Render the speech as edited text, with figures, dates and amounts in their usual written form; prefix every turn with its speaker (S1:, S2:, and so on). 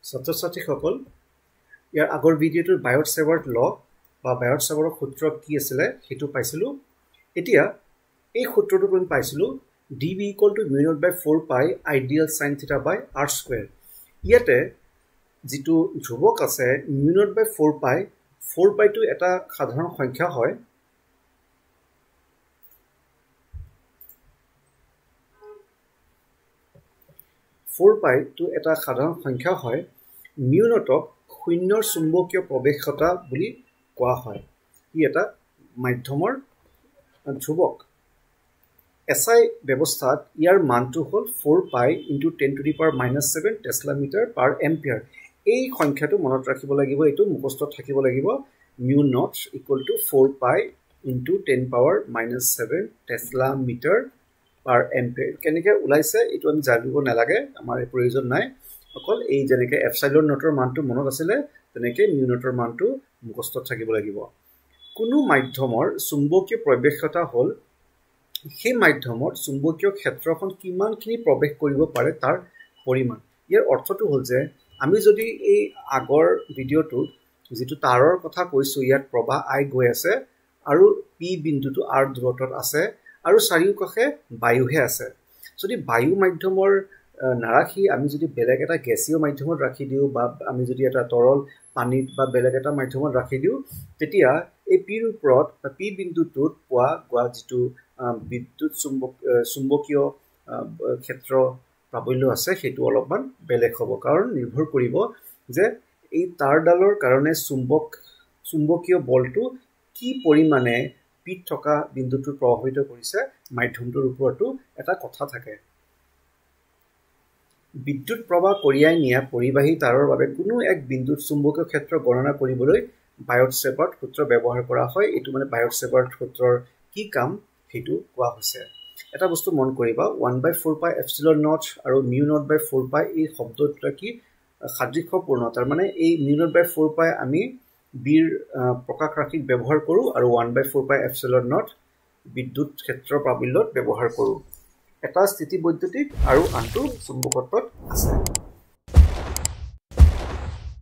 S1: ছাত্ৰ-ছাত্ৰীসকল ইয়াৰ আগৰ ভিডিঅ'টোৰ বায়ট সেভাৰ্ট ল বা বায়ট সেভাৰৰ সূত্ৰ কি আছিল হেতু পাইছিলো এতিয়া এই সূত্ৰটো আমি পাইছিলো dv = mu naught by 4 pi ideal sin theta by r square ইয়াতে যেটো ধ্ৰুৱক আছে mu naught by 4 pi টো এটা সাধাৰণ সংখ্যা হয় mu naught শূন্যৰ চুম্বকীয় প্ৰৱেশতা বুলি কোৱা হয় ই এটা মাধ্যমৰ ধ্ৰুৱক SI ব্যৱস্থাত ইয়াৰ মানটো হ'ল 4 pi into 10 to the power minus 7 tesla metre per ampere এই সংখ্যাটো মনত ৰাখিব লাগিব এটো মুখস্থ থাকিব লাগিব mu naught equal to 4 pi into 10 power minus 7 tesla metre per ampere কেনেকৈ ওলাইছে এটো আমি জানিব নালাগে আমাৰ প্ৰয়োজন নাই অকল এই যেনেকৈ এপসাইলন নটৰ মানটো মনত আছিল তেনেকৈ mu naught মানটো মুখস্থ থাকিব লাগিব কোনো মাধ্যমৰ চুম্বকীয় প্ৰৱেশতা হ'ল সেই মাধ্যমৰ চুম্বকীয় ক্ষেত্ৰখন কিমানখিনি প্ৰৱেশ কৰিব পাৰে তাৰ পৰিমাণ ইয়াৰ অৰ্থটো হ'ল যে আমি যদি এই আগৰ ভিডিঅ'টোত যেটো তাৰৰ কথা কৈছো ইয়াত প্ৰবাহ I গৈ আছে আৰু P বিন্দুটো R দূৰত্বত আছে আৰু চাৰিওকাষে বায়ুহে আছে যদি বায়ু মাধ্যমৰ নাৰাখি আমি যদি বেলেগ এটা গেছীয় মাধ্যমত ৰাখি দিও বা আমি যদি এটা তৰল পানীত বা বেলেগ এটা মাধ্যমত ৰাখি দিও তেতিয়া এই P ৰ ওপৰত বা P বিন্দুটোত পোৱা যেটো বিদ্যুৎ চুম্বকীয় ক্ষেত্ৰ প্ৰাবল্য আছে হেতু অলপমান বেলেগ হ'ব কাৰণ নিৰ্ভৰ কৰিব যে এই তাৰডালৰ কাৰণে চুম্বকীয় বলটো কি পৰিমাণে পিত থকা বিন্দুটো প্ৰভাৱিত কৰিছে মাধ্যমটোৰ ওপৰতো এটা কথা থাকে বিদ্যুৎ প্ৰবাহ কঢ়িয়াই নিয়া পৰিবাহী তাৰৰ বাবে কোনো এক বিন্দুত চুম্বকীয় ক্ষেত্ৰ গণনা কৰিবলৈ বায়ট সেভাৰ্ট সূত্ৰ ব্যৱহাৰ কৰা হয় এটো মানে বায়ট সেভাৰ্ট সূত্ৰৰ কি কাম হেতু কোৱা হৈছে এটা বস্তু মন কৰিবা 1/4 pi epsilon naught আৰু mu naught by 4 pi এই শব্দটো কি সাদৃশ্যপূৰ্ণ তাৰ মানে এই mu naught by 4 pi আমি বিৰ প্ৰকাশ ৰাশিক ব্যৱহাৰ কৰো আৰু 1/4 pi epsilon naught বিদ্যুৎ ক্ষেত্ৰ প্ৰাবল্যত ব্যৱহাৰ কৰো এটা স্থিতি বৈদ্যুতিক আৰু আনটো চুম্বকত্বত আছে